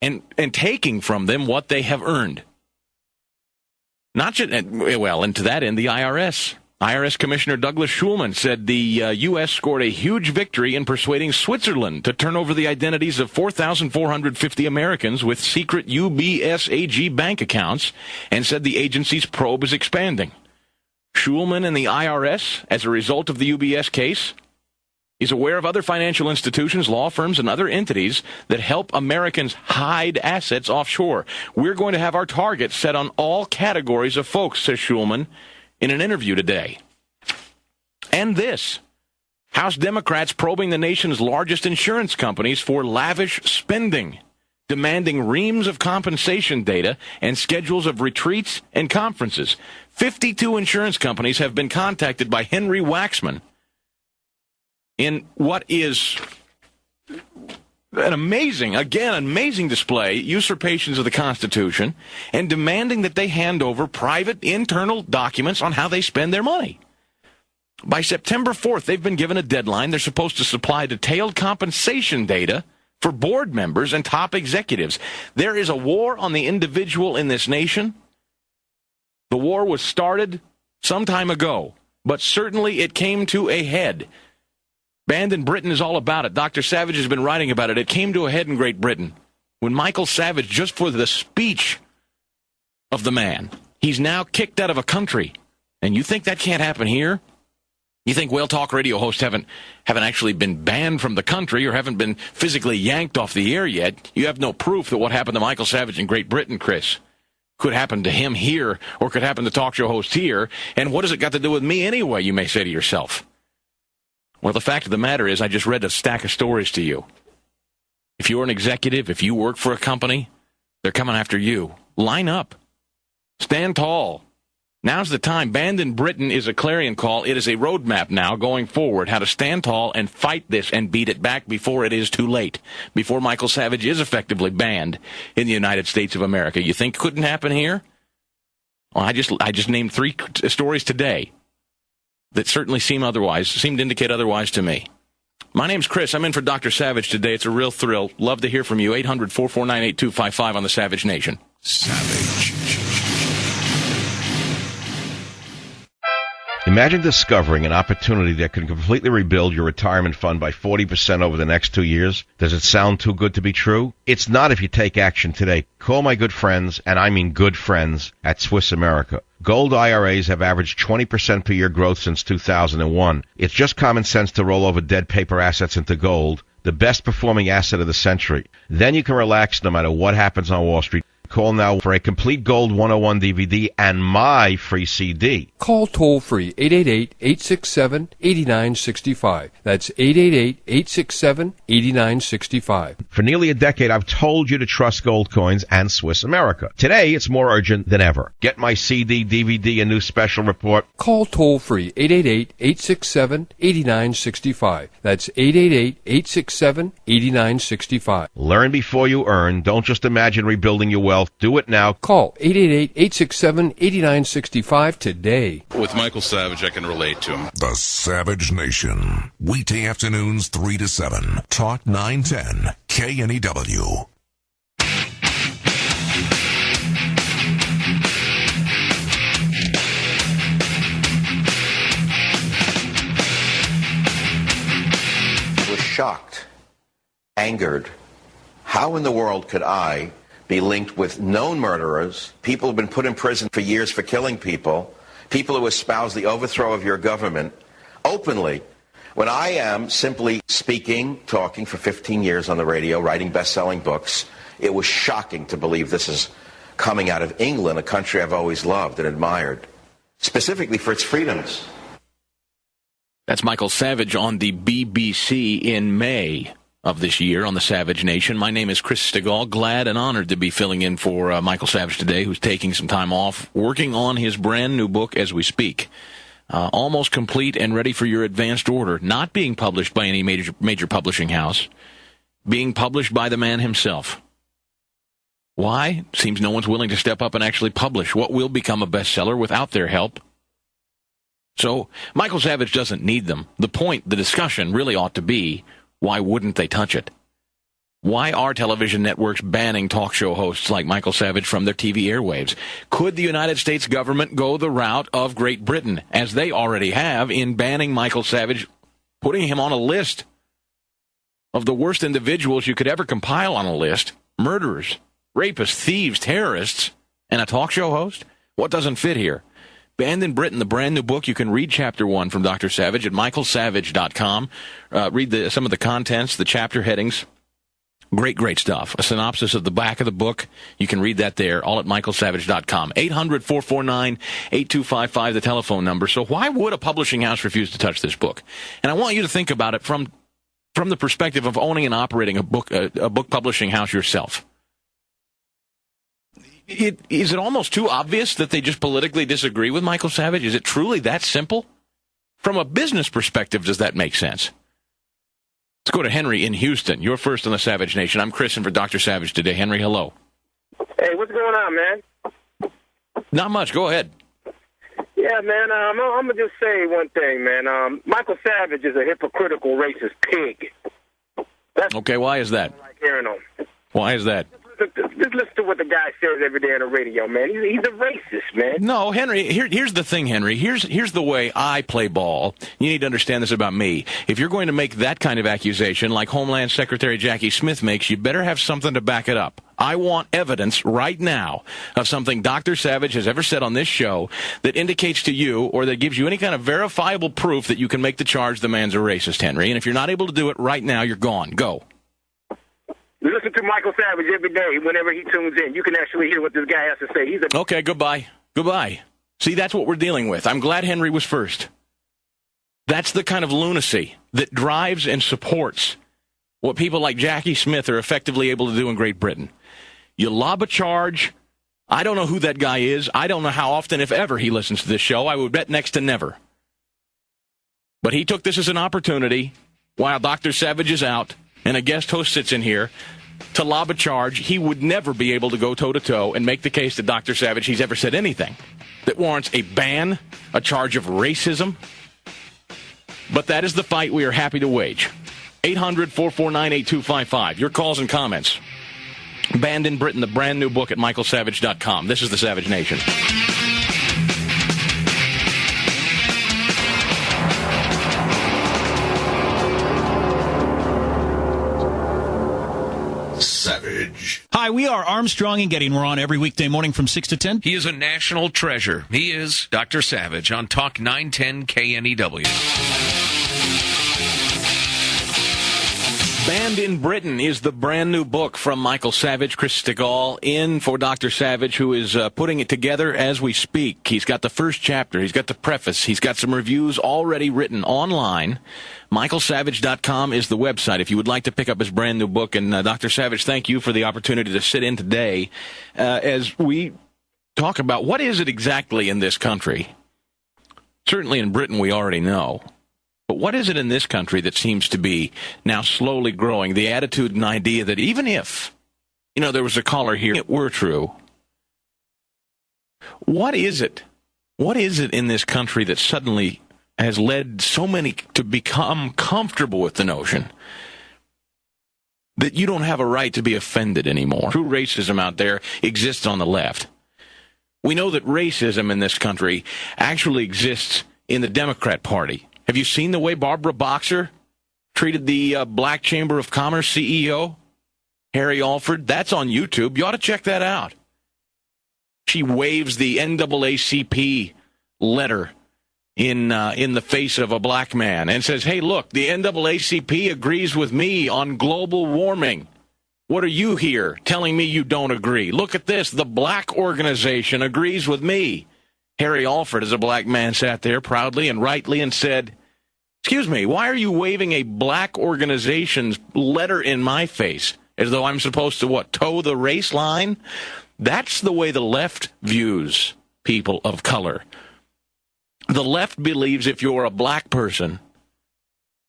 and taking from them what they have earned. Not just, well, and to that end, the IRS. IRS Commissioner Douglas Schulman said the U.S. scored a huge victory in persuading Switzerland to turn over the identities of 4,450 Americans with secret UBS AG bank accounts, and said the agency's probe is expanding. Schulman and the IRS, as a result of the UBS case, is aware of other financial institutions, law firms, and other entities that help Americans hide assets offshore. We're going to have our targets set on all categories of folks, says Schulman in an interview today. And this, House Democrats probing the nation's largest insurance companies for lavish spending, demanding reams of compensation data and schedules of retreats and conferences. 52 insurance companies have been contacted by Henry Waxman in what is an amazing display, usurpations of the Constitution, and demanding that they hand over private internal documents on how they spend their money. By September 4th, they've been given a deadline. They're supposed to supply detailed compensation data for board members and top executives. There is a war on the individual in this nation. The war was started some time ago, but certainly it came to a head. Banned in Britain is all about it. Dr. Savage has been writing about it. It came to a head in Great Britain when Michael Savage, just for the speech of the man, he's now kicked out of a country. And you think that can't happen here? You think Whale Talk radio hosts haven't actually been banned from the country or haven't been physically yanked off the air yet? You have no proof that what happened to Michael Savage in Great Britain, Chris, could happen to him here or could happen to talk show hosts here. And what has it got to do with me anyway, you may say to yourself? Well, the fact of the matter is I just read a stack of stories to you. If you're an executive, if you work for a company, they're coming after you. Line up. Stand tall. Now's the time. Banned in Britain is a clarion call. It is a roadmap now going forward, how to stand tall and fight this and beat it back before it is too late, before Michael Savage is effectively banned in the United States of America. You think it couldn't happen here? Well, I just named 3 stories today that certainly seem to indicate otherwise to me. My name's Chris. I'm in for Dr. Savage today. It's a real thrill. Love to hear from you. 800-449-8255 on the Savage Nation. Savage. Imagine discovering an opportunity that can completely rebuild your retirement fund by 40% over the next 2 years. Does it sound too good to be true? It's not if you take action today. Call my good friends, and I mean good friends, at Swiss America. Gold IRAs have averaged 20% per year growth since 2001. It's just common sense to roll over dead paper assets into gold, the best performing asset of the century. Then you can relax no matter what happens on Wall Street. Call now for a complete Gold 101 DVD and my free CD. Call toll-free 888-867-8965. That's 888-867-8965. For nearly a decade, I've told you to trust gold coins and Swiss America. Today, it's more urgent than ever. Get my CD, DVD, and new special report. Call toll-free 888-867-8965. That's 888-867-8965. Learn before you earn. Don't just imagine rebuilding your wealth. Do it now. Call 888-867-8965 today. With Michael Savage, I can relate to him. The Savage Nation. Weekday afternoons 3 to 7. Talk 910. KNEW. I was shocked, angered. How in the world could I be linked with known murderers, people who have been put in prison for years for killing people, people who espouse the overthrow of your government openly, when I am simply speaking, talking for 15 years on the radio, writing best-selling books? It was shocking to believe this is coming out of England, a country I've always loved and admired, specifically for its freedoms. That's Michael Savage on the BBC in May of this year on the Savage Nation. My name is Chris Stigall. Glad and honored to be filling in for Michael Savage today, who's taking some time off, working on his brand new book as we speak. Almost complete and ready for your advanced order. Not being published by any major publishing house. Being published by the man himself. Why? Seems no one's willing to step up and actually publish what will become a bestseller without their help. So Michael Savage doesn't need them. The discussion really ought to be, why wouldn't they touch it? Why are television networks banning talk show hosts like Michael Savage from their TV airwaves? Could the United States government go the route of Great Britain, as they already have, in banning Michael Savage, putting him on a list of the worst individuals you could ever compile on a list? Murderers, rapists, thieves, terrorists, and a talk show host? What doesn't fit here? Banned in Britain, the brand new book. You can read Chapter 1 from Dr. Savage at michaelsavage.com. Read some of the contents, the chapter headings. Great stuff. A synopsis of the back of the book. You can read that there, all at michaelsavage.com. 800-449-8255, the telephone number. So why would a publishing house refuse to touch this book? And I want you to think about it from the perspective of owning and operating a book publishing house yourself. Is it almost too obvious that they just politically disagree with Michael Savage? Is it truly that simple? From a business perspective, does that make sense? Let's go to Henry in Houston. You're first on the Savage Nation. I'm Chris, and for Dr. Savage today. Henry, hello. Hey, what's going on, man? Not much. Go ahead. Yeah, man, I'm going to just say one thing, man. Michael Savage is a hypocritical, racist pig. Okay, why is that? I like hearing him. Why is that? Just listen to what the guy says every day on the radio, man. He's a racist, man. No, Henry, here's the thing, Henry. Here's the way I play ball. You need to understand this about me. If you're going to make that kind of accusation like Homeland Secretary Jackie Smith makes, you better have something to back it up. I want evidence right now of something Dr. Savage has ever said on this show that indicates to you or that gives you any kind of verifiable proof that you can make the charge the man's a racist, Henry. And if you're not able to do it right now, you're gone. Go. Listen to Michael Savage every day whenever he tunes in. You can actually hear what this guy has to say. Okay, goodbye. Goodbye. See, that's what we're dealing with. I'm glad Henry was first. That's the kind of lunacy that drives and supports what people like Jackie Smith are effectively able to do in Great Britain. You lob a charge. I don't know who that guy is. I don't know how often, if ever, he listens to this show. I would bet next to never. But he took this as an opportunity while Dr. Savage is out and a guest host sits in here to lob a charge. He would never be able to go toe-to-toe and make the case to Dr. Savage he's ever said anything that warrants a ban, a charge of racism. But that is the fight we are happy to wage. 800-449-8255. Your calls and comments. Banned in Britain, the brand new book at michaelsavage.com. This is the Savage Nation. Savage. Hi, we are Armstrong and Getting. We're on every weekday morning from 6 to 10. He is a national treasure. He is Dr. Savage on Talk 910 KNEW. Banned in Britain is the brand new book from Michael Savage. Chris Stigall in for Dr. Savage, who is putting it together as we speak. He's got the first chapter. He's got the preface. He's got some reviews already written online. michaelsavage.com is the website if you would like to pick up his brand new book. And Dr. Savage, thank you for the opportunity to sit in today as we talk about what is it exactly in this country. Certainly in Britain we already know. But what is it in this country that seems to be now slowly growing? The attitude and idea that even if, there was a caller here, it were true. What is it? What is it in this country that suddenly has led so many to become comfortable with the notion that you don't have a right to be offended anymore? True racism out there exists on the left. We know that racism in this country actually exists in the Democrat Party. Have you seen the way Barbara Boxer treated the Black Chamber of Commerce CEO, Harry Alford? That's on YouTube. You ought to check that out. She waves the NAACP letter in the face of a black man and says, hey, look, the NAACP agrees with me on global warming. What are you here telling me you don't agree? Look at this. The black organization agrees with me. Harry Alford, as a black man, sat there proudly and rightly and said, excuse me, why are you waving a black organization's letter in my face as though I'm supposed to, toe the race line? That's the way the left views people of color. The left believes if you're a black person,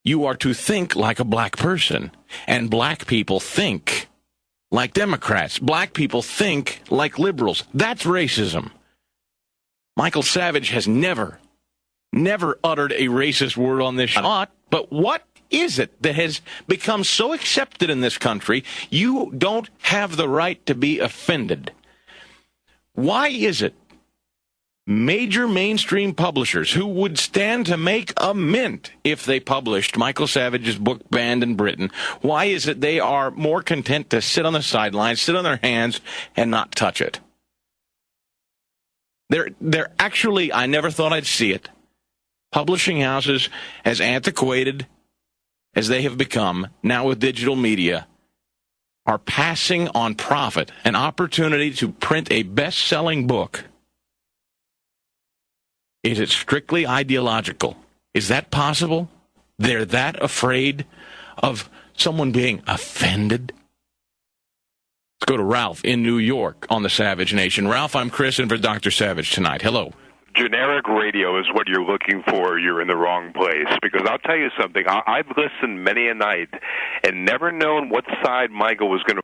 you are to think like a black person. And black people think like Democrats. Black people think like liberals. That's racism. Michael Savage has never uttered a racist word on this show. But what is it that has become so accepted in this country, you don't have the right to be offended? Why is it major mainstream publishers who would stand to make a mint if they published Michael Savage's book banned in Britain, why is it they are more content to sit on the sidelines, sit on their hands, and not touch it? They're actually, I never thought I'd see it, publishing houses as antiquated as they have become, now with digital media, are passing on profit an opportunity to print a best-selling book. Is it strictly ideological? Is that possible? They're that afraid of someone being offended? Let's go to Ralph in New York on the Savage Nation. Ralph, I'm Chris, in for Dr. Savage tonight. Hello. Generic radio is what you're looking for. You're in the wrong place. Because I'll tell you something. I've listened many a night and never known what side Michael was going to